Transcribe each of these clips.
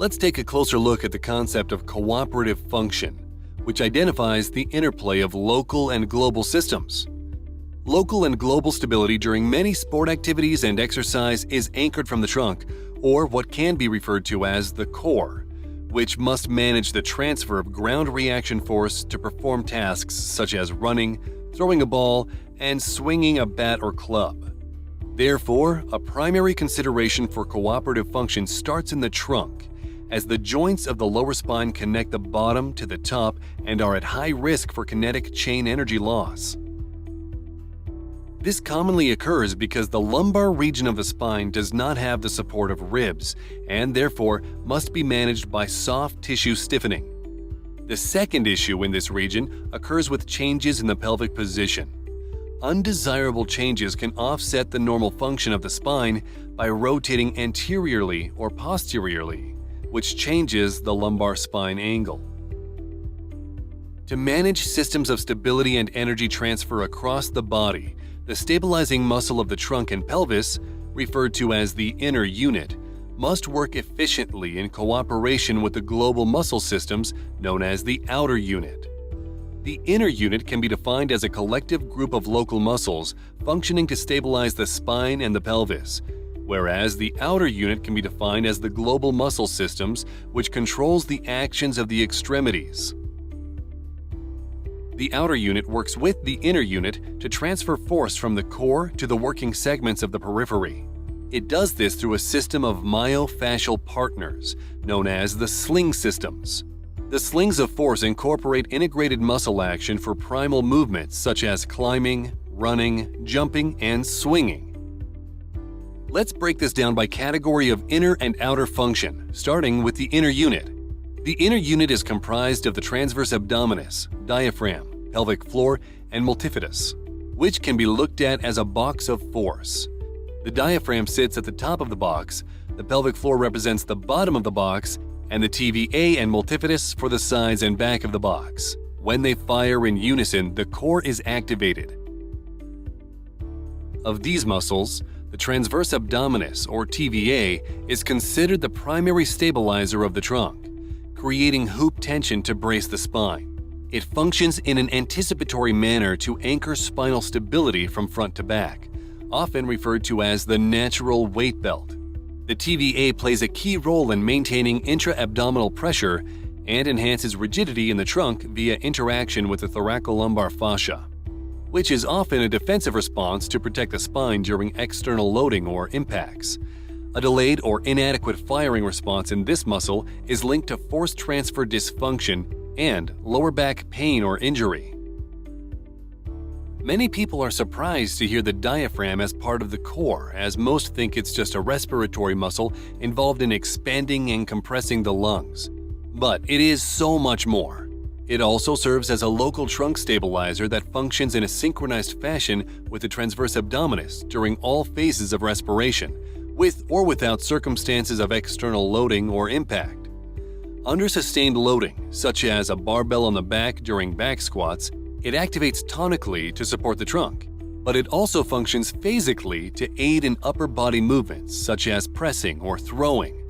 Let's take a closer look at the concept of cooperative function, which identifies the interplay of local and global systems. Local and global stability during many sport activities and exercise is anchored from the trunk, or what can be referred to as the core, which must manage the transfer of ground reaction force to perform tasks such as running, throwing a ball, and swinging a bat or club. Therefore, a primary consideration for cooperative function starts in the trunk, as the joints of the lower spine connect the bottom to the top and are at high risk for kinetic chain energy loss. This commonly occurs because the lumbar region of the spine does not have the support of ribs and therefore must be managed by soft tissue stiffening. The second issue in this region occurs with changes in the pelvic position. Undesirable changes can offset the normal function of the spine by rotating anteriorly or posteriorly, which changes the lumbar spine angle. To manage systems of stability and energy transfer across the body, the stabilizing muscle of the trunk and pelvis, referred to as the inner unit, must work efficiently in cooperation with the global muscle systems known as the outer unit. The inner unit can be defined as a collective group of local muscles functioning to stabilize the spine and the pelvis, whereas the outer unit can be defined as the global muscle systems which controls the actions of the extremities. The outer unit works with the inner unit to transfer force from the core to the working segments of the periphery. It does this through a system of myofascial partners, known as the sling systems. The slings of force incorporate integrated muscle action for primal movements such as climbing, running, jumping, and swinging. Let's break this down by category of inner and outer function, starting with the inner unit. The inner unit is comprised of the transverse abdominis, diaphragm, pelvic floor, and multifidus, which can be looked at as a box of force. The diaphragm sits at the top of the box, the pelvic floor represents the bottom of the box, and the TVA and multifidus for the sides and back of the box. When they fire in unison, the core is activated. Of these muscles, the transverse abdominis, or TVA, is considered the primary stabilizer of the trunk, creating hoop tension to brace the spine. It functions in an anticipatory manner to anchor spinal stability from front to back, often referred to as the natural weight belt. The TVA plays a key role in maintaining intra-abdominal pressure and enhances rigidity in the trunk via interaction with the thoracolumbar fascia, which is often a defensive response to protect the spine during external loading or impacts. A delayed or inadequate firing response in this muscle is linked to force transfer dysfunction and lower back pain or injury. Many people are surprised to hear the diaphragm as part of the core, as most think it's just a respiratory muscle involved in expanding and compressing the lungs. But it is so much more. It also serves as a local trunk stabilizer that functions in a synchronized fashion with the transverse abdominis during all phases of respiration, with or without circumstances of external loading or impact. Under sustained loading, such as a barbell on the back during back squats, it activates tonically to support the trunk, but it also functions phasically to aid in upper body movements such as pressing or throwing.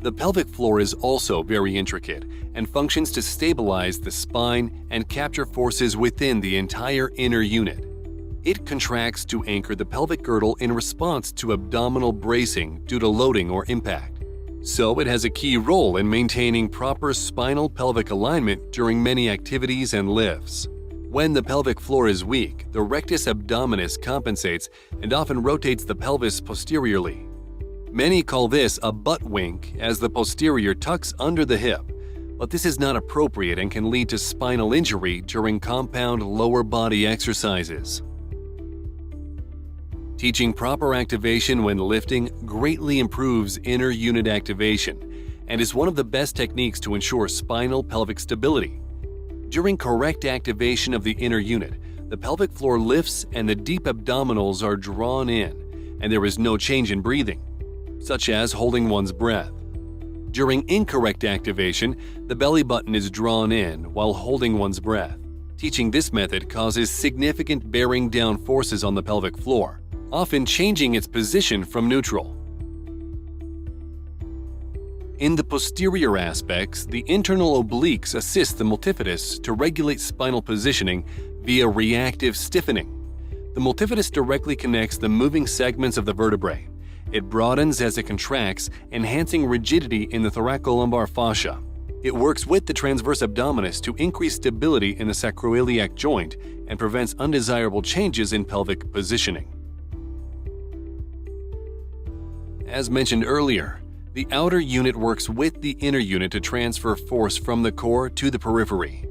The pelvic floor is also very intricate and functions to stabilize the spine and capture forces within the entire inner unit. It contracts to anchor the pelvic girdle in response to abdominal bracing due to loading or impact. So it has a key role in maintaining proper spinal-pelvic alignment during many activities and lifts. When the pelvic floor is weak, the rectus abdominis compensates and often rotates the pelvis posteriorly. Many call this a butt wink as the posterior tucks under the hip, but this is not appropriate and can lead to spinal injury during compound lower body exercises. Teaching proper activation when lifting greatly improves inner unit activation and is one of the best techniques to ensure spinal pelvic stability. During correct activation of the inner unit, the pelvic floor lifts and the deep abdominals are drawn in, and there is no change in breathing, such as holding one's breath. During incorrect activation, the belly button is drawn in while holding one's breath. Teaching this method causes significant bearing down forces on the pelvic floor, often changing its position from neutral. In the posterior aspects, the internal obliques assist the multifidus to regulate spinal positioning via reactive stiffening. The multifidus directly connects the moving segments of the vertebrae. It broadens as it contracts, enhancing rigidity in the thoracolumbar fascia. It works with the transverse abdominis to increase stability in the sacroiliac joint and prevents undesirable changes in pelvic positioning. As mentioned earlier, the outer unit works with the inner unit to transfer force from the core to the periphery.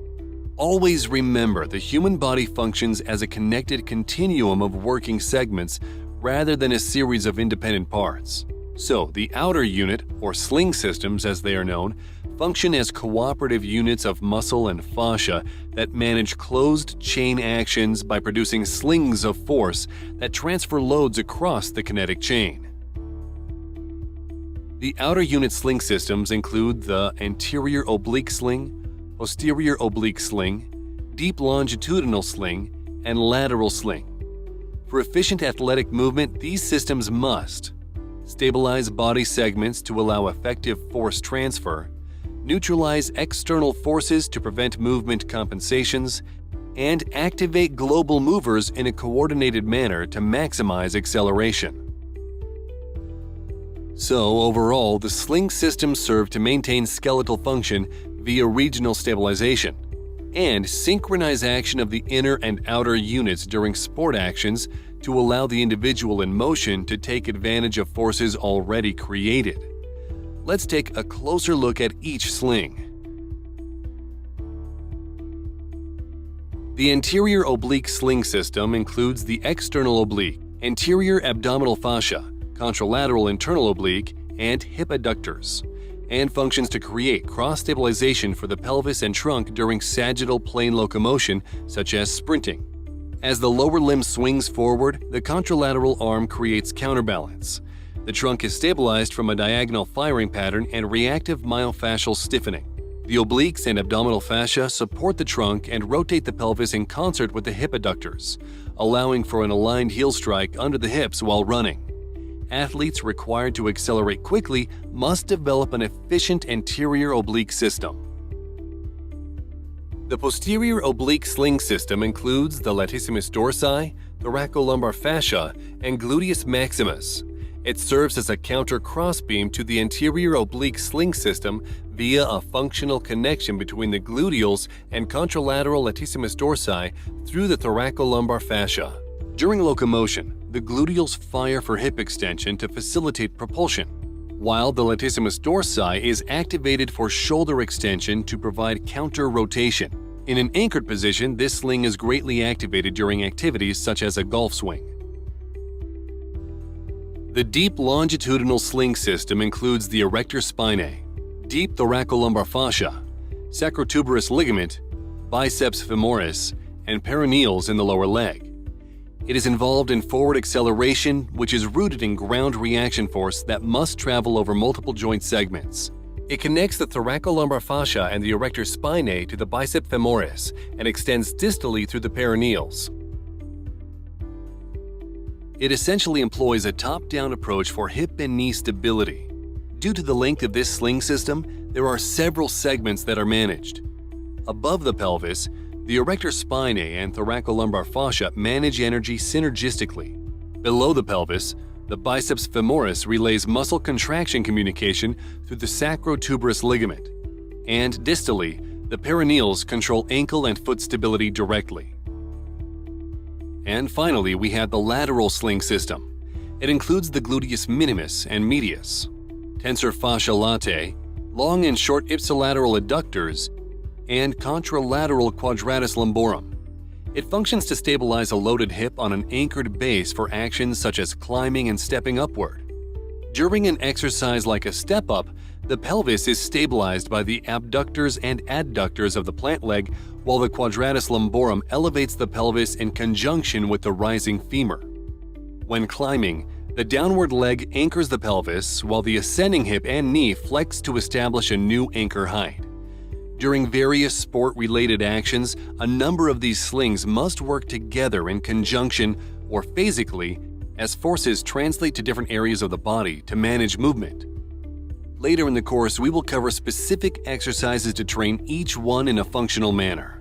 Always remember, the human body functions as a connected continuum of working segments rather than a series of independent parts. So, the outer unit, or sling systems as they are known, function as cooperative units of muscle and fascia that manage closed chain actions by producing slings of force that transfer loads across the kinetic chain. The outer unit sling systems include the anterior oblique sling, posterior oblique sling, deep longitudinal sling, and lateral sling. For efficient athletic movement, these systems must stabilize body segments to allow effective force transfer, neutralize external forces to prevent movement compensations, and activate global movers in a coordinated manner to maximize acceleration. So, overall, the sling systems serve to maintain skeletal function via regional stabilization and synchronize action of the inner and outer units during sport actions to allow the individual in motion to take advantage of forces already created. Let's take a closer look at each sling. The anterior oblique sling system includes the external oblique, anterior abdominal fascia, contralateral internal oblique, and hip adductors, and functions to create cross-stabilization for the pelvis and trunk during sagittal plane locomotion, such as sprinting. As the lower limb swings forward, the contralateral arm creates counterbalance. The trunk is stabilized from a diagonal firing pattern and reactive myofascial stiffening. The obliques and abdominal fascia support the trunk and rotate the pelvis in concert with the hip adductors, allowing for an aligned heel strike under the hips while running. Athletes required to accelerate quickly must develop an efficient anterior oblique system. The posterior oblique sling system includes the latissimus dorsi, thoracolumbar fascia, and gluteus maximus. It serves as a counter crossbeam to the anterior oblique sling system via a functional connection between the gluteals and contralateral latissimus dorsi through the thoracolumbar fascia. During locomotion, the gluteals fire for hip extension to facilitate propulsion, while the latissimus dorsi is activated for shoulder extension to provide counter-rotation. In an anchored position, this sling is greatly activated during activities such as a golf swing. The deep longitudinal sling system includes the erector spinae, deep thoracolumbar fascia, sacrotuberous ligament, biceps femoris, and peroneals in the lower leg. It is involved in forward acceleration, which is rooted in ground reaction force that must travel over multiple joint segments. It connects the thoracolumbar fascia and the erector spinae to the biceps femoris and extends distally through the peroneals. It essentially employs a top-down approach for hip and knee stability. Due to the length of this sling system, there are several segments that are managed. Above the pelvis, the erector spinae and thoracolumbar fascia manage energy synergistically. Below the pelvis, the biceps femoris relays muscle contraction communication through the sacrotuberous ligament. And distally, the peroneals control ankle and foot stability directly. And finally, we have the lateral sling system. It includes the gluteus minimus and medius, tensor fascia latae, long and short ipsilateral adductors, and contralateral quadratus lumborum. It functions to stabilize a loaded hip on an anchored base for actions such as climbing and stepping upward. During an exercise like a step-up, the pelvis is stabilized by the abductors and adductors of the plant leg, while the quadratus lumborum elevates the pelvis in conjunction with the rising femur. When climbing, the downward leg anchors the pelvis, while the ascending hip and knee flex to establish a new anchor height. During various sport-related actions, a number of these slings must work together in conjunction or phasically as forces translate to different areas of the body to manage movement. Later in the course, we will cover specific exercises to train each one in a functional manner.